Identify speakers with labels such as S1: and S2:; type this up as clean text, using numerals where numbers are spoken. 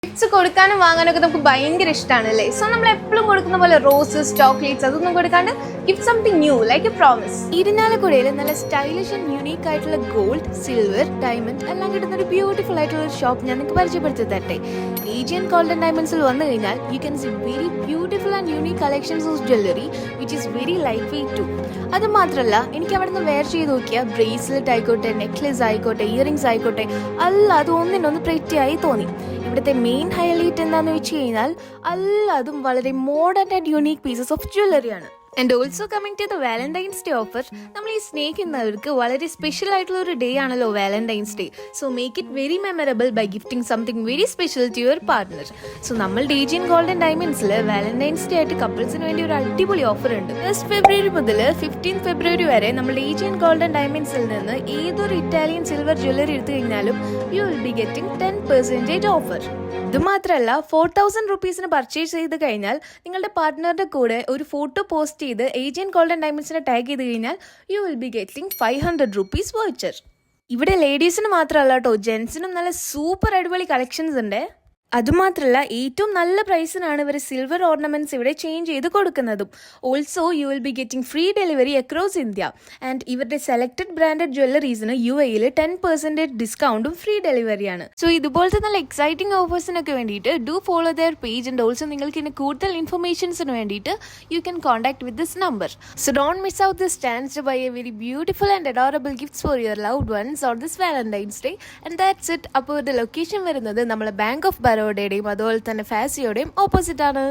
S1: Gifts കൊടുക്കാനും വാങ്ങാനൊക്കെ നമുക്ക് ഭയങ്കര ഇഷ്ടമാണല്ലേ. സോ നമ്മൾ എപ്പോഴും കൊടുക്കുന്ന പോലെ റോസസ്, ചോക്ലേറ്റ്സ് അതൊന്നും കൊടുക്കാണ്ട് gift something new like a promise.
S2: ഇരിഞ്ഞാലക്കുടയിൽ നല്ല സ്റ്റൈലിഷ് ആൻഡ് യൂണീക്ക് ആയിട്ടുള്ള ഗോൾഡ്, സിൽവർ, ഡയമണ്ട് എല്ലാം കിട്ടുന്ന ഒരു ബ്യൂട്ടിഫുൾ ആയിട്ടുള്ള ഒരു ഷോപ്പ് ഞാൻ നിങ്ങൾക്ക് പരിചയപ്പെടുത്തി തരട്ടെ. ഏജിയൻ ഗോൾഡൻ ഡയമണ്ട്സിൽ വന്നു കഴിഞ്ഞാൽ you can see very beautiful and unique collections of jewellery which is very lightweight too. അത് മാത്രമല്ല എനിക്ക് അവിടെ നിന്ന് വെയർ ചെയ്ത് നോക്കിയാൽ ബ്രേസ്ലെറ്റ് ആയിക്കോട്ടെ, നെക്ലേസ് ആയിക്കോട്ടെ, ഇയറിംഗ്സ് ആയിക്കോട്ടെ അത് ഒന്നിനൊന്ന് പ്രെറ്റി ആയി തോന്നി. ഇവിടുത്തെ മെയിൻ ഹൈലൈറ്റ് എന്താണെന്ന് വെച്ച് കഴിഞ്ഞാൽ അതും വളരെ modern and unique pieces of ജ്വല്ലറിയാണ്. And also coming to the Valentine's Day offer, നമ്മൾ ഈ സ്നേഹിക്കുന്നവർക്ക് വളരെ സ്പെഷ്യൽ ആയിട്ടുള്ള ഒരു ഡേ ആണല്ലോ Valentine's Day. So make it very memorable by gifting something very special to your partner. So നമ്മൾ Aegean golden ഡയമണ്ട്സിൽ വാലന്റൈൻസ് ഡേ ആയിട്ട് കപ്പിൾസിന് വേണ്ടി ഒരു അടിപൊളി ഓഫർ ഉണ്ട്. 1 ഫെബ്രുവരി മുതൽ 15 ഫെബ്രുവരി വരെ നമ്മൾ ഏജിയൻ ഗോൾഡൻ ഡയമണ്ട്സിൽ നിന്ന് ഏതൊരു ഇറ്റാലിയൻ സിൽവർ ജ്വല്ലറി എടുത്തു കഴിഞ്ഞാലും you will be getting 10% offer. ഇത് മാത്രമല്ല 4000 റുപ്പീസിന് പർച്ചേസ് ചെയ്ത് കഴിഞ്ഞാൽ നിങ്ങളുടെ പാർട്ട്ണറുടെ കൂടെ ഒരു ഫോട്ടോ പോസ്റ്റ് ചെയ്ത് ഏജിയൻ ഗോൾഡൻ ഡയമണ്ട്സിനെ ടാഗ് ചെയ്ത് കഴിഞ്ഞാൽ you will be getting 500 rupees voucher. ഇവിടെ ലേഡീസിന് മാത്രമല്ല കേട്ടോ, ജെൻസിനും നല്ല സൂപ്പർ അടിപൊളി കളക്ഷൻസ് ഉണ്ട്. അതുമാത്രമല്ല ഏറ്റവും നല്ല പ്രൈസിനാണ് ഇവർ സിൽവർ ഓർണമെന്റ്സ് ഇവിടെ ചേഞ്ച് ചെയ്ത് കൊടുക്കുന്നതും. Also you will be getting free delivery across India. And ഇവരുടെ സെലക്ടഡ് ബ്രാൻഡഡ് ജ്വല്ലറീസിന് UAE 10% ഡിസ്കൗണ്ടും ഫ്രീ ഡെലിവറിയാണ്. സോ ഇതുപോലത്തെ നല്ല എക്സൈറ്റിംഗ് ഓഫേഴ്സിനൊക്കെ വേണ്ടിയിട്ട് do follow their page. And also നിങ്ങൾക്ക് ഇനി കൂടുതൽ ഇൻഫർമേഷൻസിന് വേണ്ടിയിട്ട് you can contact with this number. So don't miss out this chance to buy a very beautiful and adorable gifts for your loved ones on this Valentine's day. And that's it. അപ്പോൾ ഇവരുടെ location വരുന്നത് നമ്മളെ bank of ബറോഡയുടെയും അതുപോലെ തന്നെ ഫാസിയോടെയും opposite ആണ്.